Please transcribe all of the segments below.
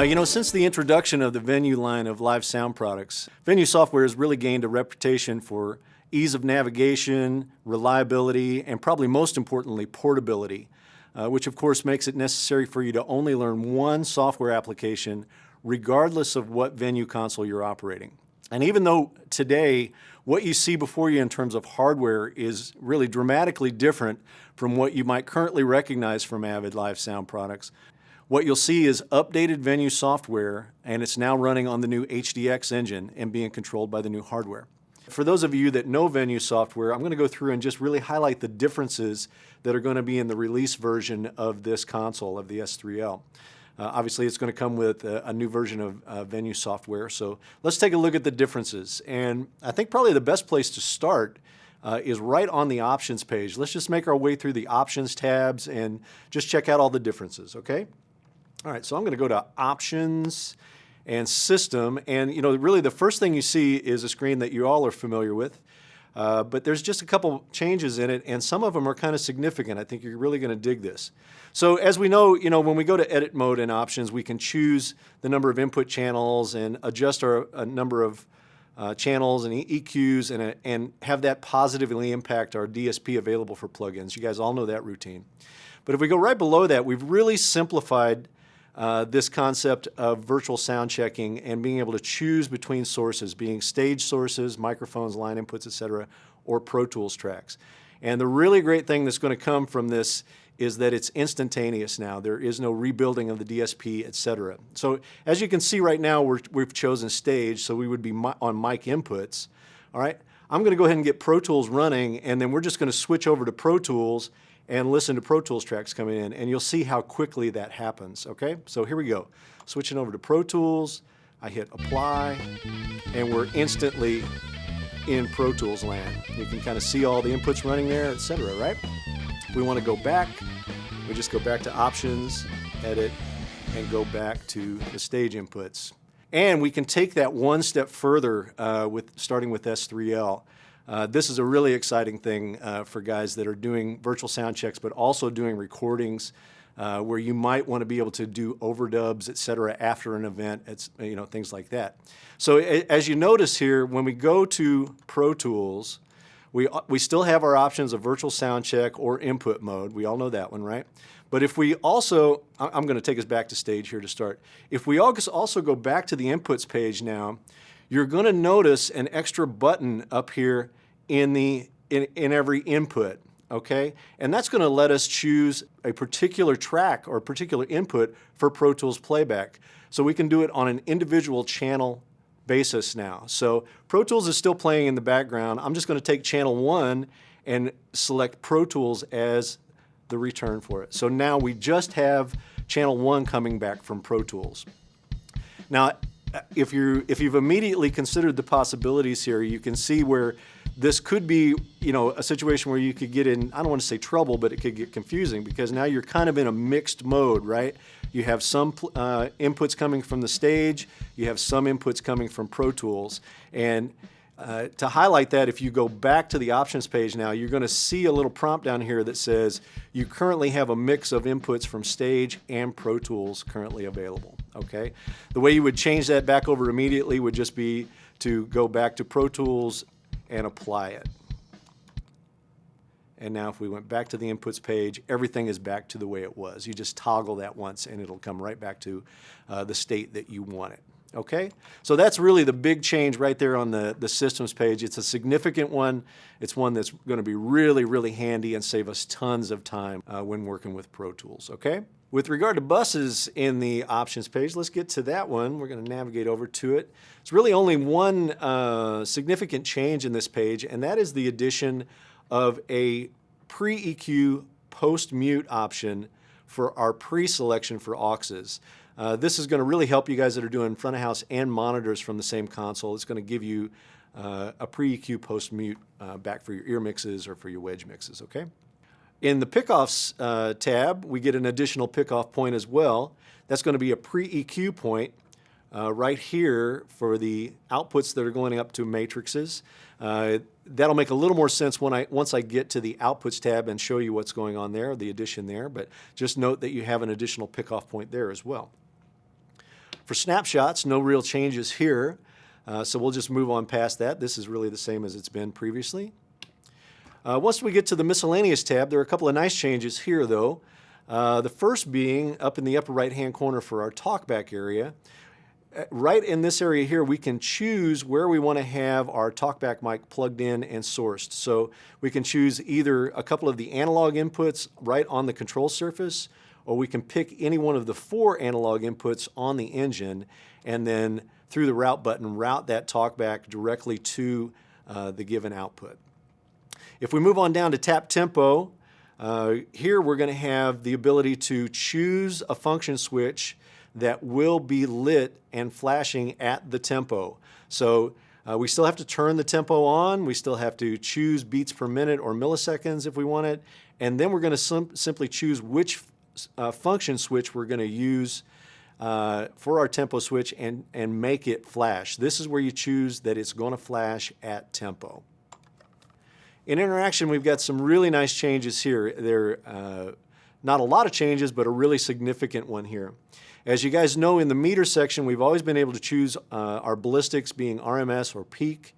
Since the introduction of the Venue line of live sound products, Venue software has really gained a reputation for ease of navigation, reliability, and probably most importantly, portability, which of course makes it necessary for you to only learn one software application regardless of what Venue console you're operating. And even though today what you see before you in terms of hardware is really dramatically different from what you might currently recognize from AVID live sound products, what you'll see is updated Venue software, and it's now running on the new HDX engine and being controlled by the new hardware. For those of you that know Venue software, I'm going to go through and just really highlight the differences that are going to be in the release version of this console, of the S3L. Obviously, it's going to come with a new version of Venue software, so let's take a look at the differences. And I think probably the best place to start is right on the options page. Let's just make our way through the options tabs and just check out all the differences, okay? All right, so I'm going to go to Options and System, and really the first thing you see is a screen that you all are familiar with, but there's just a couple changes in it, and some of them are kind of significant. I think you're really going to dig this. So as we know, when we go to Edit Mode in Options, we can choose the number of input channels and adjust our number of channels and EQs and have that positively impact our DSP available for plugins. You guys all know that routine. But if we go right below that, we've really simplified this concept of virtual sound checking and being able to choose between sources, being stage sources, microphones, line inputs, etc., or Pro Tools tracks. And the really great thing that's going to come from this is that it's instantaneous now. There is no rebuilding of the DSP, etc. So as you can see right now, we've chosen stage, so we would be on mic inputs. All right, I'm going to go ahead and get Pro Tools running, and then we're just going to switch over to Pro Tools and listen to Pro Tools tracks coming in, and you'll see how quickly that happens, okay? So here we go. Switching over to Pro Tools, I hit Apply, and we're instantly in Pro Tools land. You can kind of see all the inputs running there, etc., right? If we want to go back, we just go back to Options, Edit, and go back to the stage inputs. And we can take that one step further starting with S3L. This is a really exciting thing for guys that are doing virtual sound checks, but also doing recordings where you might want to be able to do overdubs, etc., after an event, things like that. So as you notice here, when we go to Pro Tools, we still have our options of virtual sound check or input mode. We all know that one, right? But if we also, I'm going to take us back to stage here to start. If we also go back to the inputs page now, you're going to notice an extra button up here in every input, okay? And that's going to let us choose a particular track or a particular input for Pro Tools playback. So we can do it on an individual channel basis now. So Pro Tools is still playing in the background. I'm just going to take channel 1 and select Pro Tools as the return for it. So now we just have channel 1 coming back from Pro Tools. Now, if you've immediately considered the possibilities here, you can see where this could be, a situation where you could get in, I don't want to say trouble, but it could get confusing because now you're kind of in a mixed mode, right? You have some inputs coming from the stage, you have some inputs coming from Pro Tools. And to highlight that, if you go back to the options page now, you're going to see a little prompt down here that says you currently have a mix of inputs from stage and Pro Tools currently available, okay? The way you would change that back over immediately would just be to go back to Pro Tools and apply it. And now if we went back to the inputs page, everything is back to the way it was. You just toggle that once and it'll come right back to the state that you want it. Okay? So that's really the big change right there on the systems page. It's a significant one. It's one that's going to be really, really handy and save us tons of time when working with Pro Tools. Okay? With regard to buses in the options page, let's get to that one. We're going to navigate over to it. It's really only one significant change in this page, and that is the addition of a pre-EQ post-mute option for our pre-selection for AUXes. This is going to really help you guys that are doing front of house and monitors from the same console. It's going to give you a pre-EQ post-mute back for your ear mixes or for your wedge mixes, okay? In the pickoffs tab, we get an additional pickoff point as well. That's going to be a pre-EQ point right here for the outputs that are going up to matrices. That'll make a little more sense once I get to the outputs tab and show you what's going on there, the addition there, but just note that you have an additional pickoff point there as well. For snapshots, no real changes here, so we'll just move on past that. This is really the same as it's been previously. Once we get to the miscellaneous tab, there are a couple of nice changes here though. The first being up in the upper right-hand corner for our talkback area. Right in this area here, we can choose where we want to have our talkback mic plugged in and sourced. So we can choose either a couple of the analog inputs right on the control surface, or we can pick any one of the 4 analog inputs on the engine, and then through the route button, route that talkback directly to the given output. If we move on down to tap tempo, here we're going to have the ability to choose a function switch that will be lit and flashing at the tempo. So we still have to turn the tempo on, we still have to choose beats per minute or milliseconds if we want it, and then we're going to simply choose which function switch we're going to use for our tempo switch and make it flash. This is where you choose that it's going to flash at tempo. In interaction, we've got some really nice changes here. They're not a lot of changes, but a really significant one here. As you guys know, in the meter section, we've always been able to choose our ballistics being RMS or peak,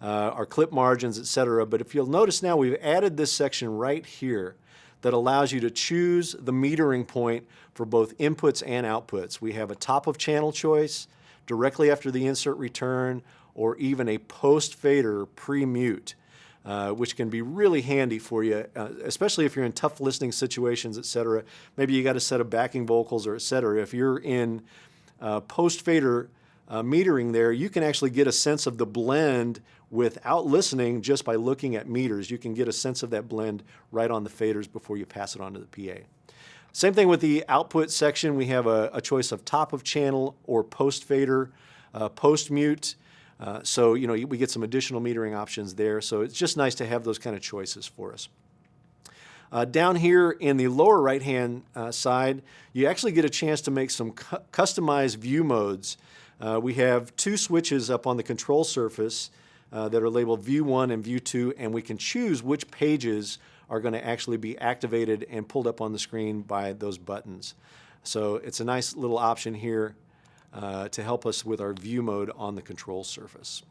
our clip margins, etc. But if you'll notice now, we've added this section right here that allows you to choose the metering point for both inputs and outputs. We have a top of channel choice directly after the insert return, or even a post fader pre-mute. Which can be really handy for you, especially if you're in tough listening situations, etc. Maybe you got a set of backing vocals or etc. If you're in post-fader metering there, you can actually get a sense of the blend without listening just by looking at meters. You can get a sense of that blend right on the faders before you pass it on to the PA. Same thing with the output section. We have a choice of top of channel or post-fader, post-mute. So, you know, we get some additional metering options there. So it's just nice to have those kind of choices for us. Down here in the lower right-hand side, you actually get a chance to make some customized view modes. We have 2 switches up on the control surface that are labeled View 1 and View 2, and we can choose which pages are going to actually be activated and pulled up on the screen by those buttons. So it's a nice little option here to help us with our view mode on the control surface.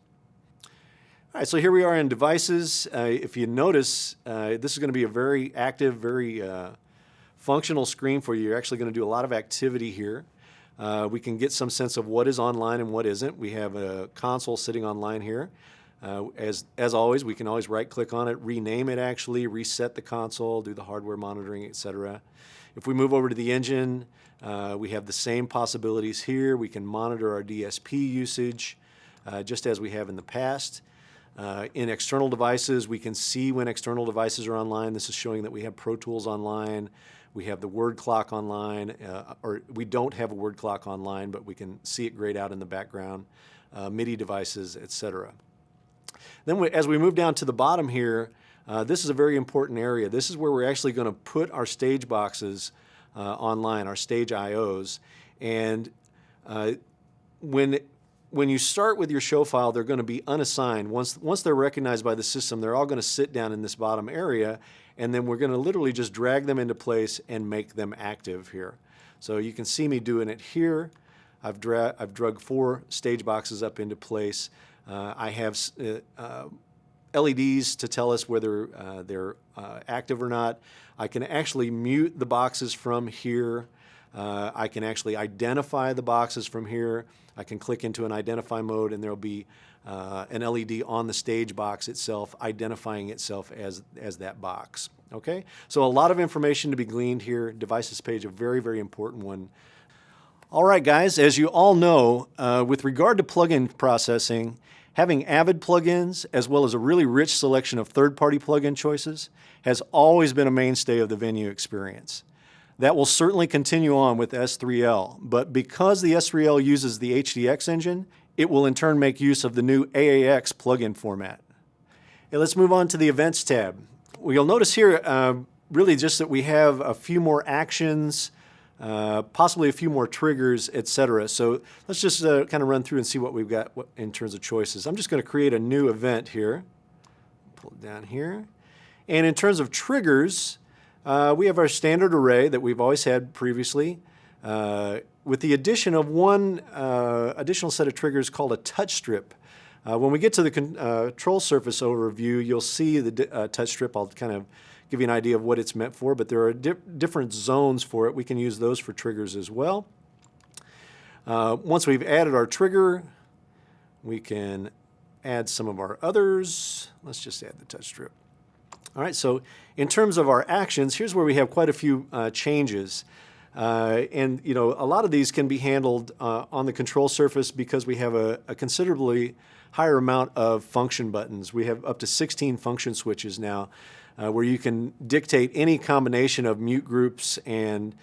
All right, so here we are in devices. If you notice, this is going to be a very active, very functional screen for you. You're actually going to do a lot of activity here. We can get some sense of what is online and what isn't. We have a console sitting online here. As always, we can always right-click on it, rename it actually, reset the console, do the hardware monitoring, etc. If we move over to the engine, we have the same possibilities here. We can monitor our DSP usage just as we have in the past. In external devices, we can see when external devices are online. This is showing that we have Pro Tools online. We have the word clock online, or we don't have a word clock online, but we can see it grayed out in the background, MIDI devices, etc. Then as we move down to the bottom here, this is a very important area. This is where we're actually going to put our stage boxes online, our stage IOs. And when you start with your show file, they're going to be unassigned. Once they're recognized by the system, they're all going to sit down in this bottom area, and then we're going to literally just drag them into place and make them active here. So you can see me doing it here. I've drug 4 stage boxes up into place. I have LEDs to tell us whether they're active or not. I can actually mute the boxes from here. I can actually identify the boxes from here. I can click into an identify mode, and there'll be an LED on the stage box itself identifying itself as that box. Okay? So a lot of information to be gleaned here. Devices page, a very, very important one. All right, guys, as you all know, with regard to plugin processing, having AVID plugins, as well as a really rich selection of third-party plugin choices, has always been a mainstay of the Venue experience. That will certainly continue on with S3L, but because the S3L uses the HDX engine, it will in turn make use of the new AAX plugin format. Okay, let's move on to the Events tab. Well, you'll notice here really just that we have a few more actions, possibly a few more triggers, etc. So let's just kind of run through and see what we've got in terms of choices. I'm just going to create a new event here. Pull it down here. And in terms of triggers, we have our standard array that we've always had previously. with the addition of one additional set of triggers called a touch strip. When we get to the control surface overview, you'll see the touch strip. I'll kind of give you an idea of what it's meant for, but there are different zones for it. We can use those for triggers as well. Once we've added our trigger, we can add some of our others. Let's just add the touch strip. All right, so in terms of our actions, here's where we have quite a few changes. And you know, a lot of these can be handled on the control surface because we have a considerably higher amount of function buttons. We have up to 16 function switches now, where you can dictate any combination of mute groups and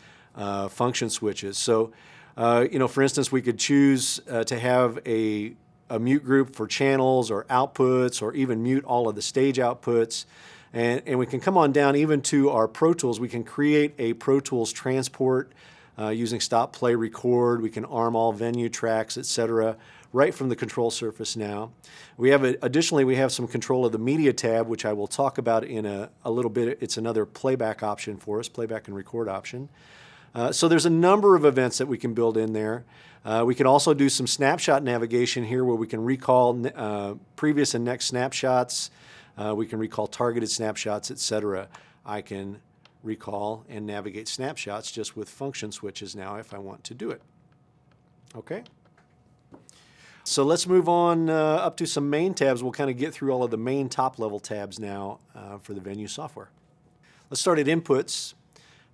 function switches. So, you know, for instance, we could choose to have a mute group for channels or outputs, or even mute all of the stage outputs. And we can come on down even to our Pro Tools. We can create a Pro Tools transport using stop, play, record. We can arm all venue tracks, etc., right from the control surface now. We have additionally, we have some control of the media tab, which I will talk about in a little bit. It's another playback option for us, playback and record option. So there's a number of events that we can build in there. We can also do some snapshot navigation here, where we can recall previous and next snapshots. We can recall targeted snapshots, etc. I can recall and navigate snapshots just with function switches now if I want to do it. Okay? So let's move on up to some main tabs. We'll kind of get through all of the main top-level tabs now for the Venue software. Let's start at Inputs.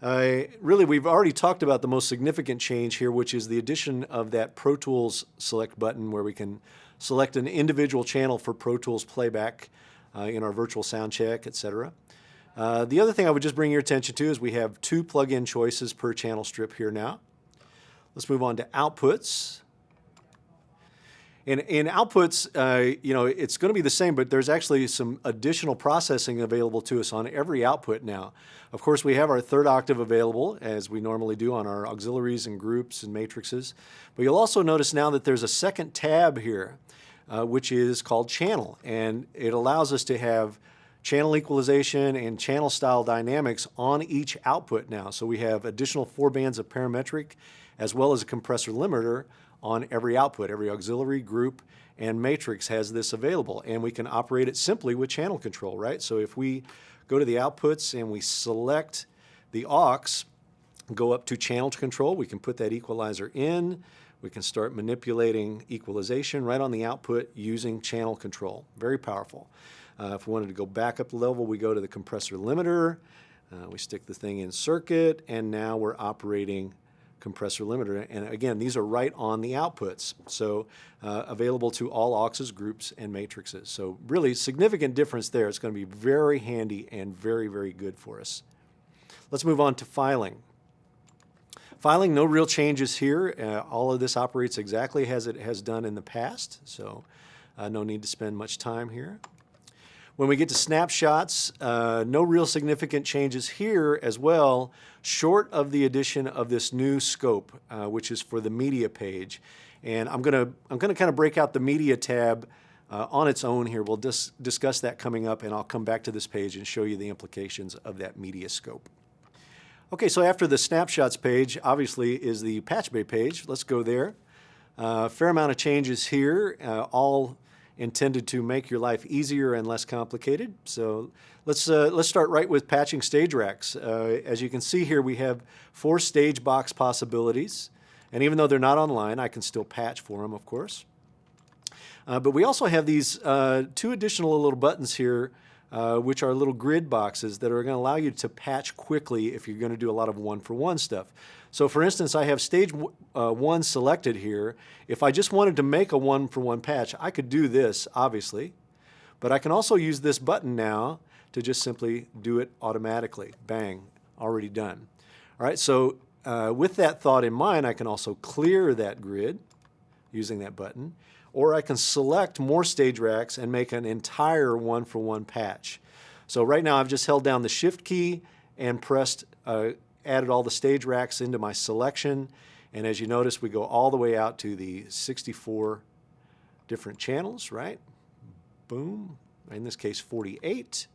Really, we've already talked about the most significant change here, which is the addition of that Pro Tools Select button, where we can select an individual channel for Pro Tools playback in our virtual sound check, etc. The other thing I would just bring your attention to is we have 2 plug-in choices per channel strip here now. Let's move on to Outputs. In Outputs, you know, it's going to be the same, but there's actually some additional processing available to us on every output now. Of course, we have our third octave available, as we normally do on our auxiliaries and groups and matrices. But you'll also notice now that there's a second tab here, which is called Channel, and it allows us to have channel equalization and channel style dynamics on each output now. So we have additional 4 bands of parametric, as well as a compressor limiter on every output. Every auxiliary, group, and matrix has this available, and we can operate it simply with channel control, right? So if we go to the outputs and we select the aux, go up to channel control, we can put that equalizer in. We can start manipulating equalization right on the output using channel control. Very powerful. If we wanted to go back up the level, we go to the compressor limiter, we stick the thing in circuit, and now we're operating compressor limiter. And again, these are right on the outputs, so available to all auxes, groups, and matrices. So really significant difference there. It's going to be very handy and very, very good for us. Let's move on to filing. Filing, no real changes here. All of this operates exactly as it has done in the past, so no need to spend much time here. When we get to snapshots, no real significant changes here as well, short of the addition of this new scope, which is for the media page. And I'm gonna kind of break out the media tab on its own here. We'll discuss that coming up, and I'll come back to this page and show you the implications of that media scope. Okay, so after the snapshots page, obviously, is the patch bay page. Let's go there. Fair amount of changes here, all intended to make your life easier and less complicated. So let's start right with patching stage racks. As you can see here, we have 4 stage box possibilities, and even though they're not online, I can still patch for them, of course. But we also have these 2 additional little buttons here, which are little grid boxes that are going to allow you to patch quickly if you're going to do a lot of one-for-one stuff. So for instance, I have stage 1 selected here. If I just wanted to make a one-for-one patch, I could do this, obviously, but I can also use this button now to just simply do it automatically. Bang, already done. All right, so with that thought in mind, I can also clear that grid using that button, or I can select more stage racks and make an entire one-for-one patch. So right now I've just held down the Shift key and pressed, added all the stage racks into my selection, and as you notice, we go all the way out to the 64 different channels, right? Boom, in this case 48.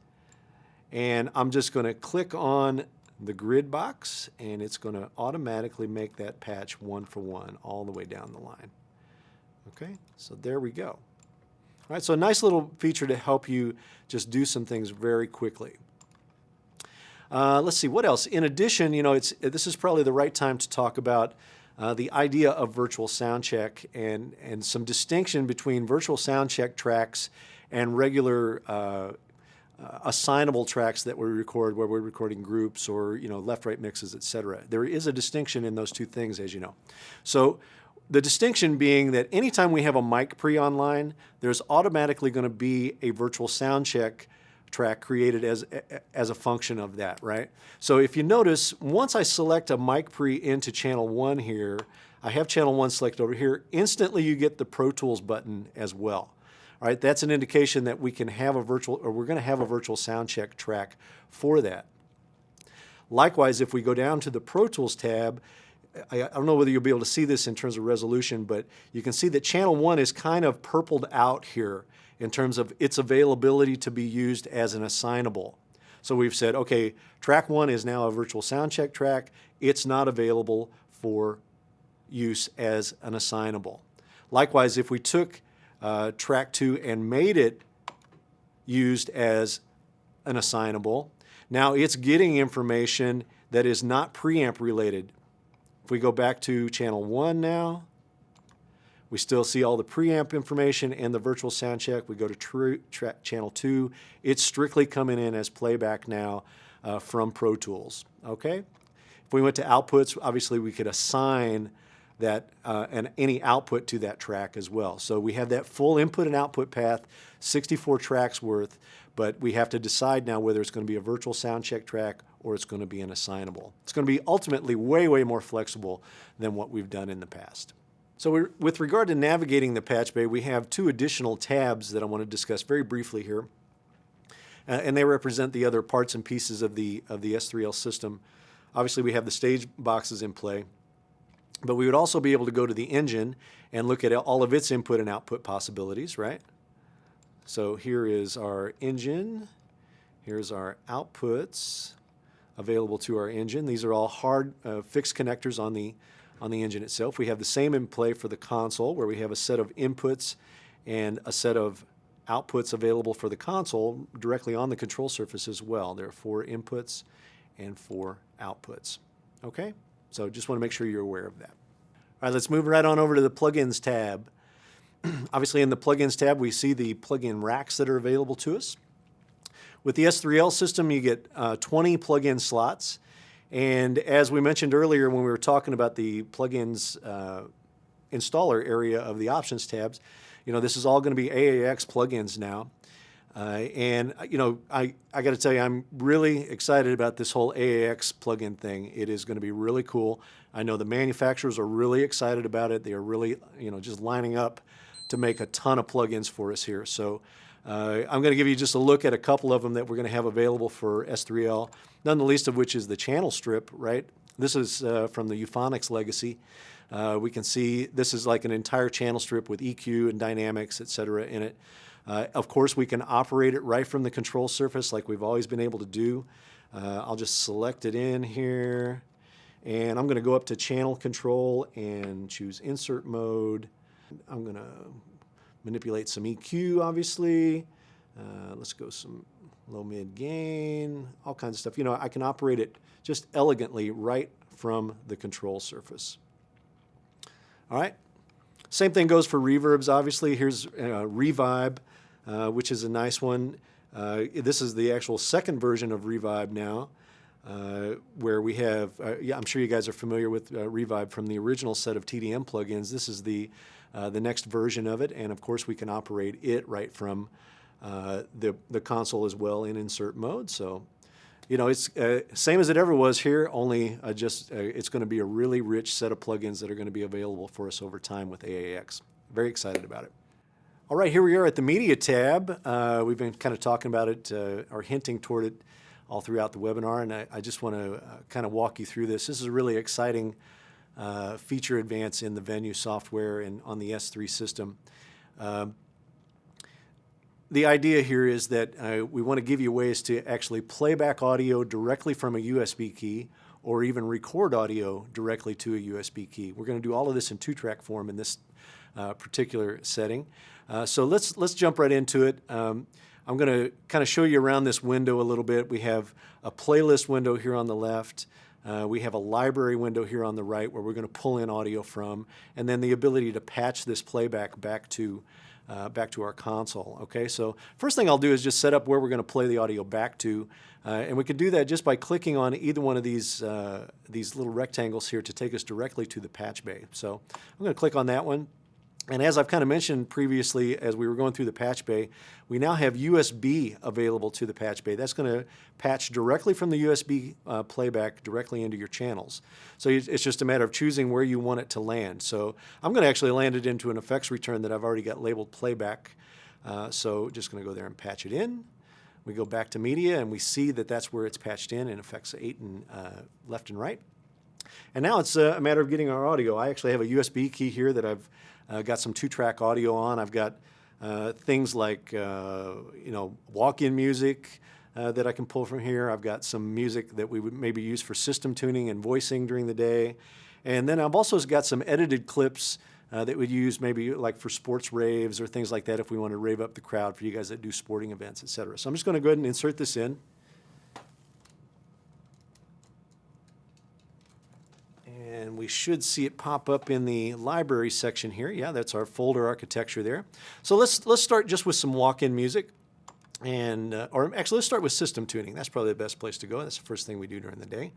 And I'm just going to click on the grid box, and it's going to automatically make that patch 1-for-1 all the way down the line. Okay, so there we go. All right, so a nice little feature to help you just do some things very quickly. Let's see, what else? In addition, this is probably the right time to talk about the idea of virtual sound check and some distinction between virtual sound check tracks and regular assignable tracks that we record where we're recording groups or left-right mixes, etc. There is a distinction in those two things, as you know. So the distinction being that anytime we have a mic pre online, there's automatically going to be a virtual sound check track created as a function of that, right? So if you notice, once I select a mic pre into channel 1 here, I have channel 1 selected over here, instantly you get the Pro Tools button as well. All right, that's an indication that we can have we're going to have a virtual sound check track for that. Likewise, if we go down to the Pro Tools tab, I don't know whether you'll be able to see this in terms of resolution, but you can see that channel 1 is kind of purpled out here in terms of its availability to be used as an assignable. So we've said, okay, track 1 is now a virtual sound check track. It's not available for use as an assignable. Likewise, if we took track 2 and made it used as an assignable, now it's getting information that is not preamp related. If we go back to channel 1 now, we still see all the preamp information and the virtual sound check. We go to channel 2. It's strictly coming in as playback now from Pro Tools. Okay? If we went to outputs, obviously we could assign that and any output to that track as well. So we have that full input and output path, 64 tracks worth, but we have to decide now whether it's going to be a virtual sound check track or it's going to be an assignable. It's going to be ultimately way, way more flexible than what we've done in the past. So with regard to navigating the patch bay, we have 2 additional tabs that I want to discuss very briefly here. And they represent the other parts and pieces of the S3L system. Obviously, we have the stage boxes in play. But we would also be able to go to the engine and look at all of its input and output possibilities, right? So here is our engine. Here's our outputs available to our engine. These are all hard fixed connectors on the engine itself. We have the same in play for the console, where we have a set of inputs and a set of outputs available for the console directly on the control surface as well. There are 4 inputs and 4 outputs. Okay? So just want to make sure you're aware of that. All right, let's move right on over to the plugins tab. Obviously in the plugins tab, we see the plugin racks that are available to us. With the S3L system, you get 20 plugin slots. And as we mentioned earlier when we were talking about the plugins installer area of the options tabs, this is all going to be AAX plugins now. And I got to tell you, I'm really excited about this whole AAX plugin thing. It is going to be really cool. I know the manufacturers are really excited about it. They are really, just lining up to make a ton of plugins for us here. So I'm going to give you just a look at a couple of them that we're going to have available for S3L, none the least of which is the channel strip, right? This is from the Euphonics legacy. We can see this is like an entire channel strip with EQ and dynamics, etc. in it. Of course, we can operate it right from the control surface like we've always been able to do. I'll just select it in here, and I'm going to go up to channel control and choose insert mode. I'm going to manipulate some EQ, obviously. Let's go some low mid gain, all kinds of stuff. I can operate it just elegantly right from the control surface. All right. Same thing goes for reverbs, obviously. Here's Revibe, which is a nice one. This is the actual second version of Revibe now, where we have, I'm sure you guys are familiar with Revibe from the original set of TDM plugins. This is the next version of it, and of course we can operate it right from the console as well in insert mode. So, it's same as it ever was here, only it's going to be a really rich set of plugins that are going to be available for us over time with AAX. Very excited about it. All right, here we are at the media tab. We've been kind of talking about it or hinting toward it all throughout the webinar, and I just want to kind of walk you through this. This is a really exciting feature advance in the Venue software and on the S3 system. the idea here is that we want to give you ways to actually play back audio directly from a USB key or even record audio directly to a USB key. We're going to do all of this in 2-track form in this particular setting. So let's jump right into it. I'm going to kind of show you around this window a little bit. We have a playlist window here on the left. We have a library window here on the right where we're going to pull in audio from, and then the ability to patch this playback back to our console. Okay, so first thing I'll do is just set up where we're going to play the audio back to, and we can do that just by clicking on either one of these little rectangles here to take us directly to the patch bay. So I'm going to click on that one. And as I've kind of mentioned previously as we were going through the patch bay, we now have USB available to the patch bay. That's going to patch directly from the USB playback directly into your channels. So it's just a matter of choosing where you want it to land. So I'm going to actually land it into an effects return that I've already got labeled playback. So just going to go there and patch it in. We go back to media and we see that that's where it's patched in effects 8 and left and right. And now it's a matter of getting our audio. I actually have a USB key here that I've got some 2-track audio on. I've got things like walk-in music that I can pull from here. I've got some music that we would maybe use for system tuning and voicing during the day. And then I've also got some edited clips that we'd use maybe like for sports raves or things like that if we want to rave up the crowd for you guys that do sporting events, etc. So I'm just going to go ahead and insert this in. And we should see it pop up in the library section here. Yeah, that's our folder architecture there. So let's start just with some walk-in music. And, or actually, let's start with system tuning. That's probably the best place to go. That's the first thing we do during the day.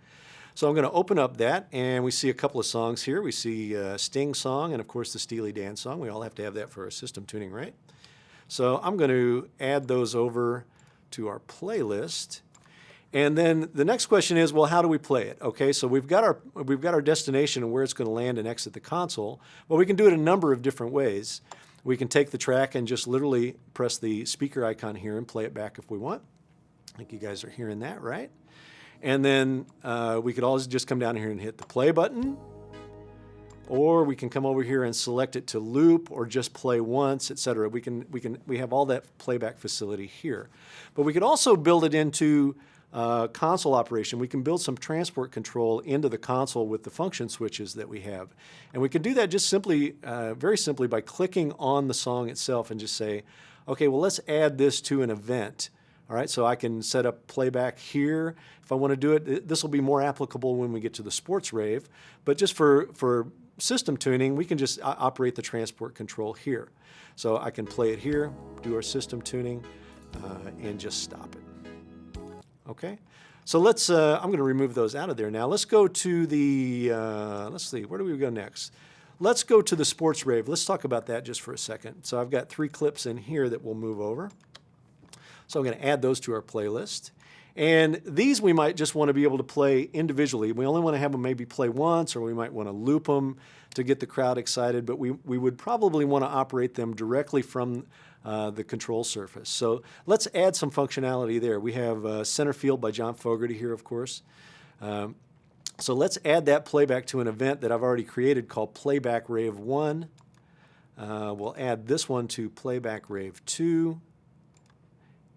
So I'm going to open up that, and we see a couple of songs here. We see Sting song and, of course, the Steely Dan song. We all have to have that for our system tuning, right? So I'm going to add those over to our playlist. And then the next question is, well, how do we play it? Okay, so we've got our destination and where it's going to land and exit the console. Well, we can do it a number of different ways. We can take the track and just literally press the speaker icon here and play it back if we want. I think you guys are hearing that, right? And then we could always just come down here and hit the play button, or we can come over here and select it to loop or just play once, etc. We have all that playback facility here. But we could also build it into console operation. We can build some transport control into the console with the function switches that we have. And we can do that just simply, very simply by clicking on the song itself and just say, okay, well, let's add this to an event. All right, so I can set up playback here. If I want to do it, this will be more applicable when we get to the sports rave. But just for system tuning, we can just operate the transport control here. So I can play it here, do our system tuning, and just stop it. Okay, so let's, I'm going to remove those out of there now. Let's go to the, let's see, where do we go next? Let's go to the sports rave. Let's talk about that just for a second. So I've got 3 clips in here that we'll move over. So I'm going to add those to our playlist. And these we might just want to be able to play individually. We only want to have them maybe play once, or we might want to loop them to get the crowd excited, but we would probably want to operate them directly from the control surface. So let's add some functionality there. We have Center Field by John Fogerty here, of course. So let's add that playback to an event that I've already created called Playback Rave 1. We'll add this one to Playback Rave 2.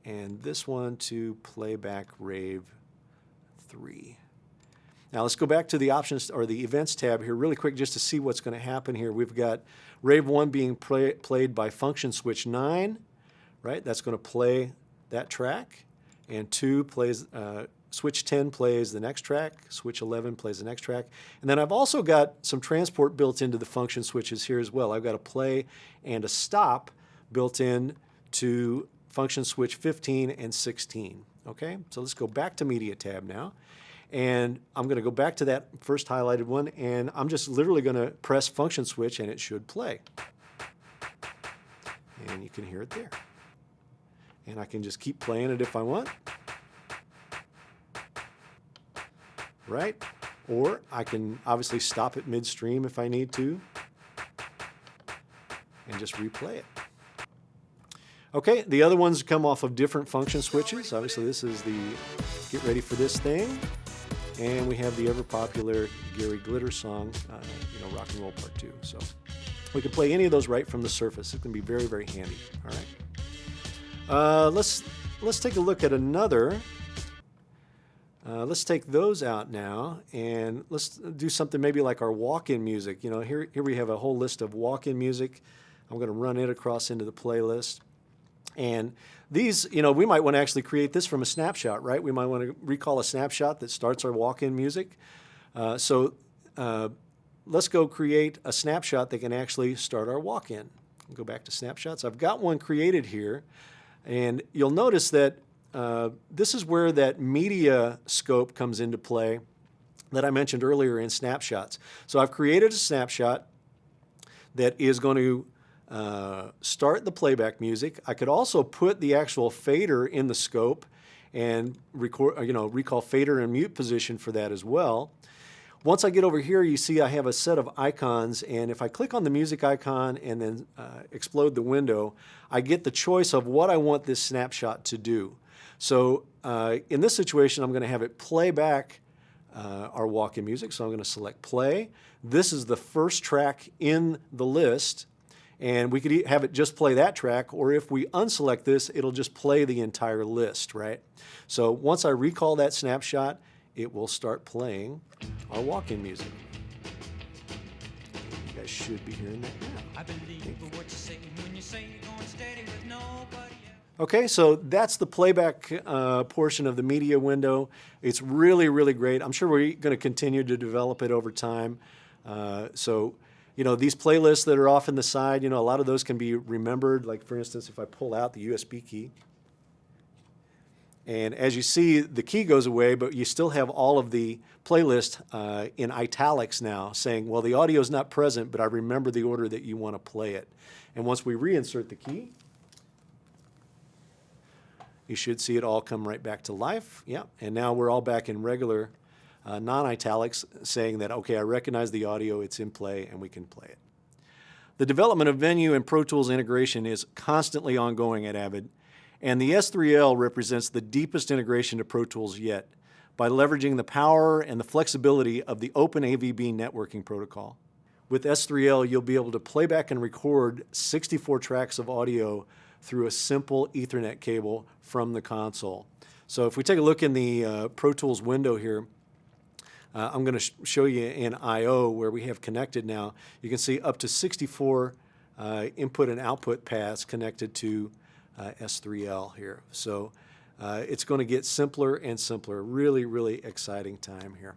And this one to Playback Rave 3. Now let's go back to the options or the events tab here really quick just to see what's going to happen here. We've got Rave 1 being played by function switch 9, right? That's going to play that track. And 2 plays, switch 10 plays the next track, switch 11 plays the next track. And then I've also got some transport built into the function switches here as well. I've got a play and a stop built in to function switch 15 and 16. Okay, so let's go back to Media tab now. And I'm going to go back to that first highlighted one, and I'm just literally going to press function switch, and it should play. And you can hear it there. And I can just keep playing it if I want. Right? Or I can obviously stop it midstream if I need to, and just replay it. Okay, the other ones come off of different function switches. Obviously, this is the get ready for this thing. And we have the ever popular Gary Glitter song, Rock and Roll Part 2. So we can play any of those right from the surface. It can be very, very handy. All right. Let's take a look at another. Let's take those out now, and let's do something maybe like our walk-in music. You know, here we have a whole list of walk-in music. I'm going to run it across into the playlist. And these, you know, we might want to actually create this from a snapshot, right? We might want to recall a snapshot that starts our walk-in music. So let's go create a snapshot that can actually start our walk-in. Go back to snapshots. I've got one created here, and you'll notice that this is where that media scope comes into play that I mentioned earlier in snapshots. So I've created a snapshot that is going to start the playback music. I could also put the actual fader in the scope and record, recall fader and mute position for that as well. Once I get over here, you see I have a set of icons, and if I click on the music icon and then explode the window, I get the choice of what I want this snapshot to do. So in this situation, I'm going to have it play back our walk-in music. So I'm going to select play. This is the first track in the list, and we could have it just play that track, or if we unselect this, it'll just play the entire list, right? So once I recall that snapshot, it will start playing our walk-in music. You guys should be hearing that now. I believe what you say when you say you're going steady with nobody else. Okay, so that's the playback portion of the media window. It's really, really great. I'm sure we're going to continue to develop it over time. So, you know, these playlists that are off in the side, you know, a lot of those can be remembered. Like, for instance, if I pull out the USB key, and as you see, the key goes away, but you still have all of the playlist in italics now, saying, well, the audio is not present, but I remember the order that you want to play it. And once we reinsert the key, you should see it all come right back to life. Yeah, and now we're all back in regular non-italics, saying that, okay, I recognize the audio, it's in play, and we can play it. The development of Venue and Pro Tools integration is constantly ongoing at Avid. And the S3L represents the deepest integration to Pro Tools yet by leveraging the power and the flexibility of the Open AVB networking protocol. With S3L, you'll be able to play back and record 64 tracks of audio through a simple Ethernet cable from the console. So if we take a look in the Pro Tools window here, I'm going to show you in I/O where we have connected now. You can see up to 64 input and output paths connected to S3L here. So it's going to get simpler and simpler. Really, really exciting time here.